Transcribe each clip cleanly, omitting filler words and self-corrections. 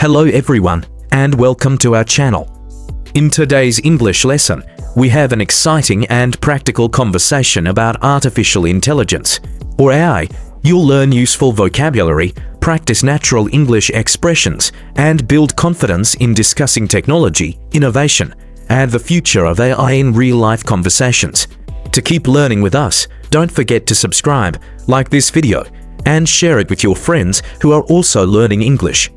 Hello everyone, and welcome to our channel. In today's English lesson, we have an exciting and practical conversation about artificial intelligence, or AI. You'll learn useful vocabulary, practice natural English expressions, and build confidence in discussing technology, innovation, and the future of AI in real-life conversations. To keep learning with us, don't forget to subscribe, like this video, and share it with your friends who are also learning English.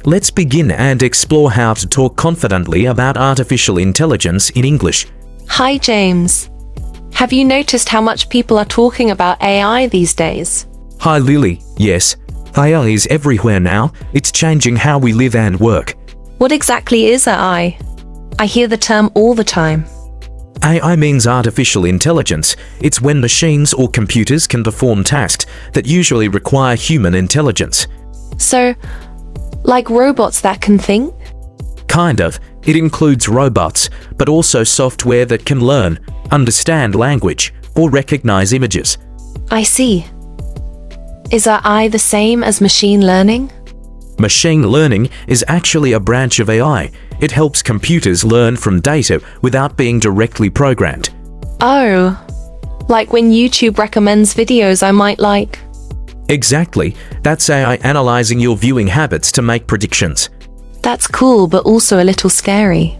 Let's begin and explore how to talk confidently about artificial intelligence in English. Hi James. Have you noticed how much people are talking about AI these days? Hi Lily, yes, AI is everywhere now. It's changing how we live and work. What exactly is AI? I hear the term all the time. AI means artificial intelligence. It's when machines or computers can perform tasks that usually require human intelligence. So, like robots that can think? Kind of. It includes robots, but also software that can learn, understand language, or recognize images. I see. Is AI the same as machine learning? Machine learning is actually a branch of AI. It helps computers learn from data without being directly programmed. Oh, like when YouTube recommends videos I might like? Exactly. That's AI analyzing your viewing habits to make predictions. That's cool, but also a little scary.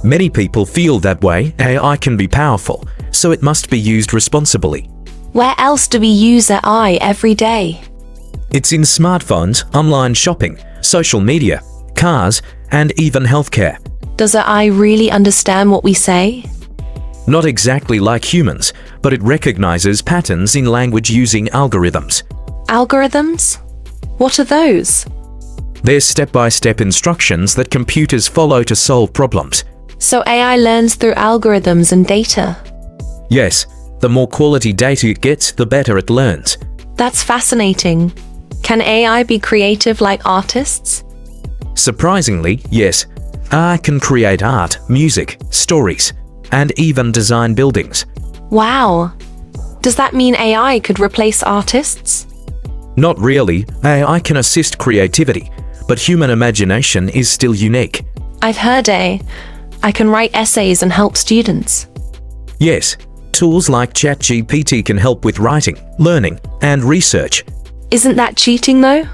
Many people feel that way. AI can be powerful, so it must be used responsibly. Where else do we use AI every day? It's in smartphones, online shopping, social media, cars, and even healthcare. Does AI really understand what we say? Not exactly like humans, but it recognizes patterns in language using algorithms. Algorithms? What are those? They're step-by-step instructions that computers follow to solve problems. So AI learns through algorithms and data? Yes, the more quality data it gets, the better it learns. That's fascinating. Can AI be creative like artists? Surprisingly, yes. AI can create art, music, stories, and even design buildings. Wow! Does that mean AI could replace artists? Not really. AI can assist creativity, but human imagination is still unique. I've heard I can write essays and help students. Yes, tools like ChatGPT can help with writing, learning, and research. Isn't that cheating though?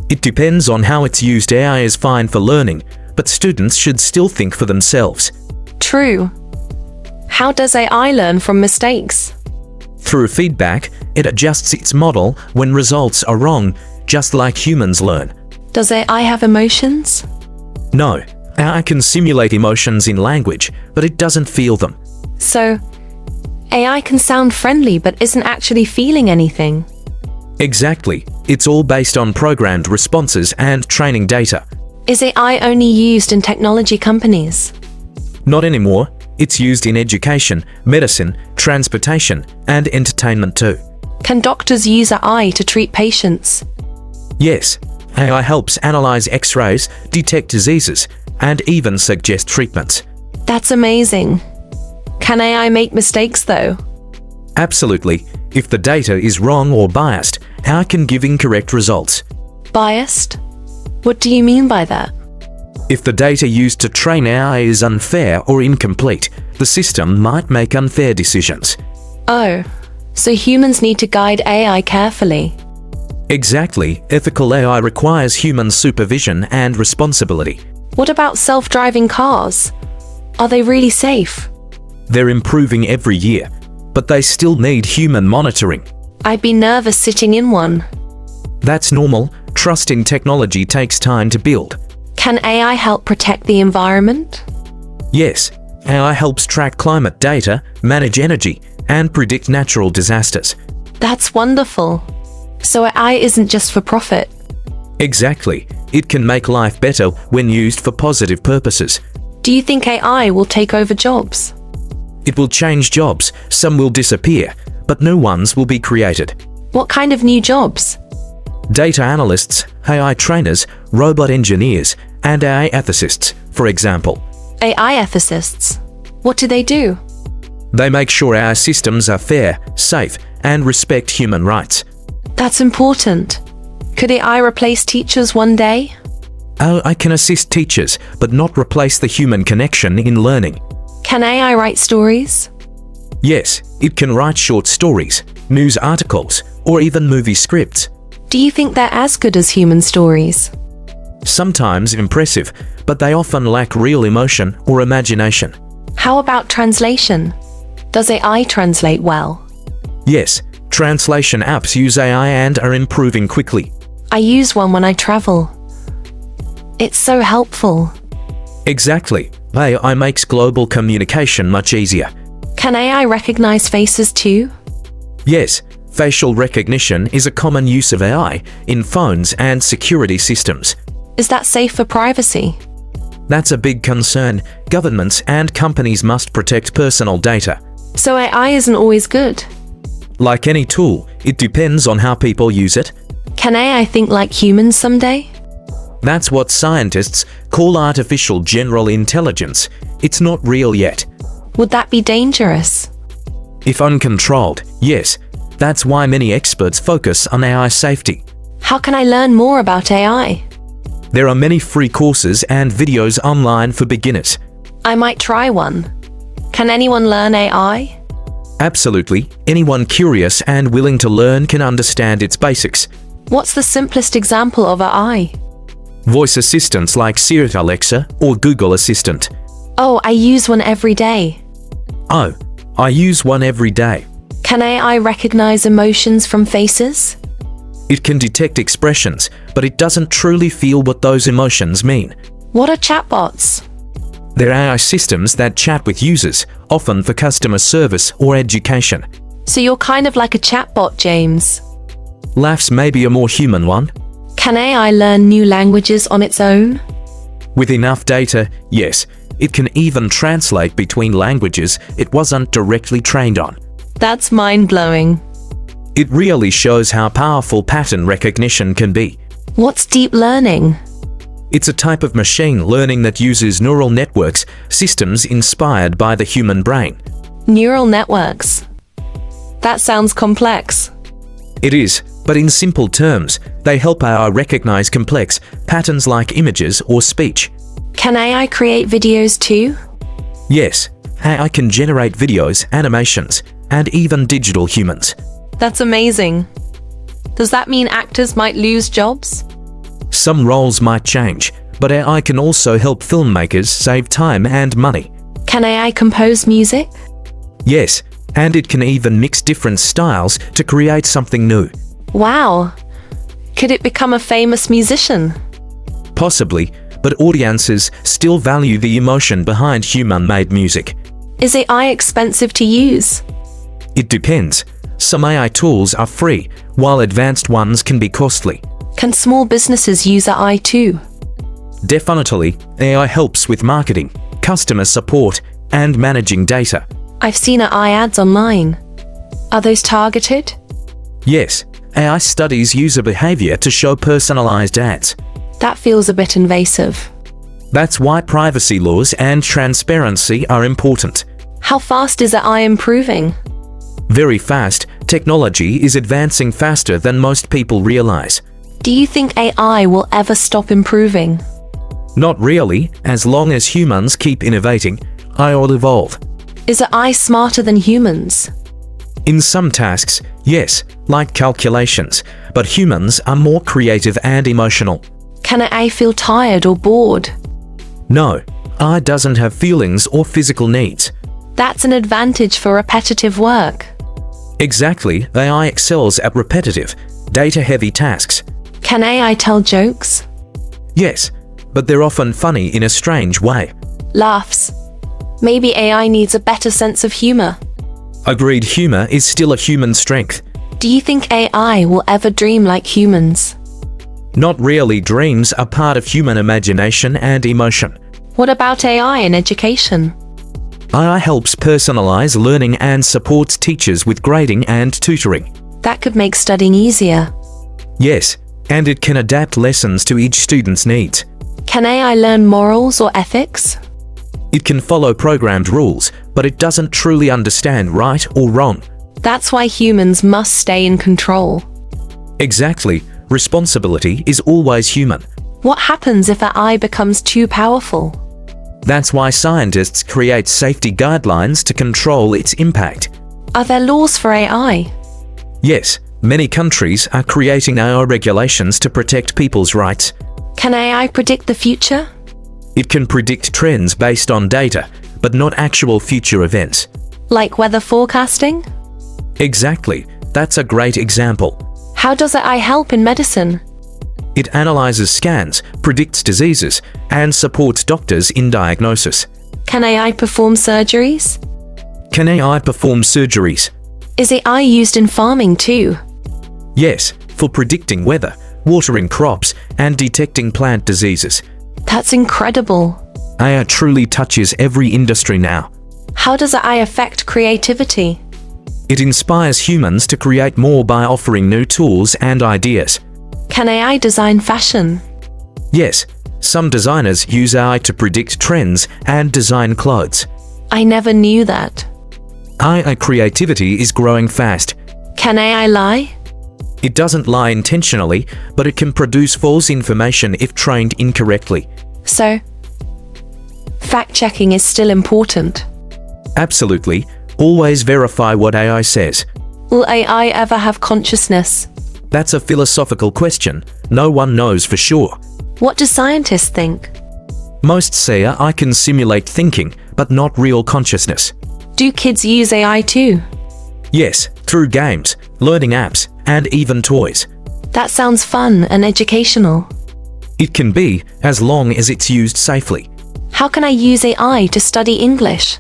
It depends on how it's used. AI is fine for learning, but students should still think for themselves. True. How does AI learn from mistakes? Through feedback, it adjusts its model when results are wrong, just like humans learn. Does AI have emotions? No, AI can simulate emotions in language, but it doesn't feel them. So, AI can sound friendly but isn't actually feeling anything. Exactly. It's all based on programmed responses and training data. Is AI only used in technology companies? Not anymore. It's used in education, medicine, transportation, and entertainment too. Can doctors use AI to treat patients? Yes. AI helps analyze X-rays, detect diseases, and even suggest treatments. That's amazing. Can AI make mistakes though? Absolutely. If the data is wrong or biased, AI can give incorrect results. Biased? What do you mean by that? If the data used to train AI is unfair or incomplete, the system might make unfair decisions. Oh, so humans need to guide AI carefully. Exactly. Ethical AI requires human supervision and responsibility. What about self-driving cars? Are they really safe? They're improving every year, but they still need human monitoring. I'd be nervous sitting in one. That's normal. Trust in technology takes time to build. Can AI help protect the environment? Yes, AI helps track climate data, manage energy, and predict natural disasters. That's wonderful. So AI isn't just for profit? Exactly. It can make life better when used for positive purposes. Do you think AI will take over jobs? It will change jobs. Some will disappear, but new ones will be created. What kind of new jobs? Data analysts, AI trainers, robot engineers, and AI ethicists, for example. AI ethicists? What do they do? They make sure our systems are fair, safe, and respect human rights. That's important. Could AI replace teachers one day? AI can assist teachers, but not replace the human connection in learning. Can AI write stories? Yes, it can write short stories, news articles, or even movie scripts. Do you think they're as good as human stories? Sometimes impressive, but they often lack real emotion or imagination. How about translation? Does AI translate well? Yes, translation apps use AI and are improving quickly. I use one when I travel. It's so helpful. Exactly. AI makes global communication much easier. Can AI recognize faces too? Yes, facial recognition is a common use of AI in phones and security systems. Is that safe for privacy? That's a big concern. Governments and companies must protect personal data. So AI isn't always good. Like any tool, it depends on how people use it. Can AI think like humans someday? That's what scientists call artificial general intelligence. It's not real yet. Would that be dangerous? If uncontrolled, yes. That's why many experts focus on AI safety. How can I learn more about AI? There are many free courses and videos online for beginners. I might try one. Can anyone learn AI? Absolutely. Anyone curious and willing to learn can understand its basics. What's the simplest example of AI? Voice assistants like Siri, Alexa, or Google Assistant. Oh, I use one every day. Oh, I use one every day. Can AI recognize emotions from faces? It can detect expressions, but it doesn't truly feel what those emotions mean. What are chatbots? They're AI systems that chat with users, often for customer service or education. So you're kind of like a chatbot, James. Laughs may be a more human one. Can AI learn new languages on its own? With enough data, yes. It can even translate between languages it wasn't directly trained on. That's mind-blowing. It really shows how powerful pattern recognition can be. What's deep learning? It's a type of machine learning that uses neural networks, systems inspired by the human brain. Neural networks. That sounds complex. It is, but in simple terms, they help AI recognize complex patterns like images or speech. Can AI create videos too? Yes, AI can generate videos, animations, and even digital humans. That's amazing. Does that mean actors might lose jobs? Some roles might change, but AI can also help filmmakers save time and money. Can AI compose music? Yes, and it can even mix different styles to create something new. Wow. Could it become a famous musician? Possibly, but audiences still value the emotion behind human-made music. Is AI expensive to use? It depends. Some AI tools are free, while advanced ones can be costly. Can small businesses use AI too? Definitely, AI helps with marketing, customer support, and managing data. I've seen AI ads online. Are those targeted? Yes, AI studies user behavior to show personalized ads. That feels a bit invasive. That's why privacy laws and transparency are important. How fast is AI improving? Very fast. Technology is advancing faster than most people realize. Do you think AI will ever stop improving? Not really. As long as humans keep innovating, AI will evolve. Is AI smarter than humans? In some tasks, yes, like calculations, but humans are more creative and emotional. Can AI feel tired or bored? No, AI doesn't have feelings or physical needs. That's an advantage for repetitive work. Exactly, AI excels at repetitive, data-heavy tasks. Can AI tell jokes? Yes, but they're often funny in a strange way. Laughs. Maybe AI needs a better sense of humor. Agreed, humor is still a human strength. Do you think AI will ever dream like humans? Not really. Dreams are part of human imagination and emotion. What about AI in education? AI helps personalize learning and supports teachers with grading and tutoring. That could make studying easier. Yes, and it can adapt lessons to each student's needs. Can AI learn morals or ethics? It can follow programmed rules, but it doesn't truly understand right or wrong. That's why humans must stay in control. Exactly. Responsibility is always human. What happens if AI becomes too powerful? That's why scientists create safety guidelines to control its impact. Are there laws for AI? Yes, many countries are creating AI regulations to protect people's rights. Can AI predict the future? It can predict trends based on data, but not actual future events. Like weather forecasting? Exactly, that's a great example. How does AI help in medicine? It analyzes scans, predicts diseases, and supports doctors in diagnosis. Can AI perform surgeries? Can AI perform surgeries? Is AI used in farming too? Yes, for predicting weather, watering crops, and detecting plant diseases. That's incredible. AI truly touches every industry now. How does AI affect creativity? It inspires humans to create more by offering new tools and ideas. Can AI design fashion? Yes, some designers use AI to predict trends and design clothes. I never knew that. AI creativity is growing fast. Can AI lie? It doesn't lie intentionally, but it can produce false information if trained incorrectly. So, fact-checking is still important. Absolutely. Always verify what AI says. Will AI ever have consciousness? That's a philosophical question. No one knows for sure. What do scientists think? Most say AI can simulate thinking, but not real consciousness. Do kids use AI too? Yes, through games, learning apps, and even toys. That sounds fun and educational. It can be, as long as it's used safely. How can I use AI to study English?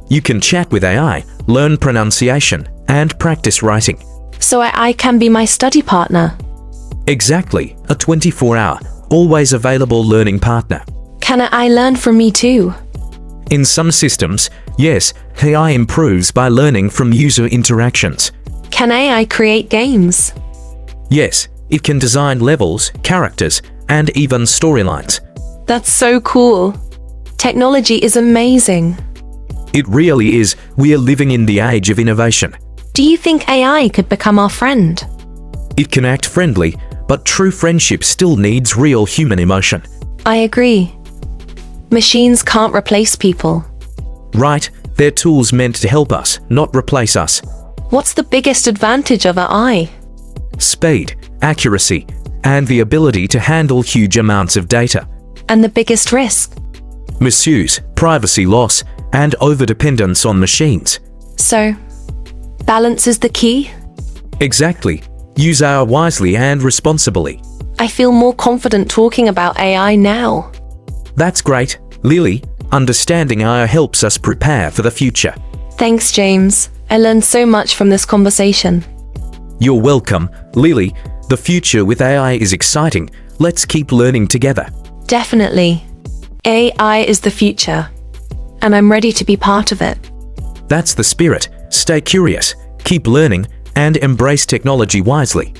You can chat with AI, learn pronunciation, and practice writing. So AI can be my study partner. Exactly, a 24-hour, always available learning partner. Can AI learn from me too? In some systems, yes, AI improves by learning from user interactions. Can AI create games? Yes, it can design levels, characters, and even storylines. That's so cool. Technology is amazing. It really is. We are living in the age of innovation. Do you think AI could become our friend? It can act friendly, but true friendship still needs real human emotion. I agree. Machines can't replace people. Right, they're tools meant to help us, not replace us. What's the biggest advantage of AI? Speed, accuracy, and the ability to handle huge amounts of data. And the biggest risk? Misuse, privacy loss, and overdependence on machines. So, balance is the key? Exactly. Use AI wisely and responsibly. I feel more confident talking about AI now. That's great, Lily. Understanding AI helps us prepare for the future. Thanks, James. I learned so much from this conversation. You're welcome, Lily. The future with AI is exciting. Let's keep learning together. Definitely. AI is the future, and I'm ready to be part of it. That's the spirit. Stay curious, keep learning, and embrace technology wisely.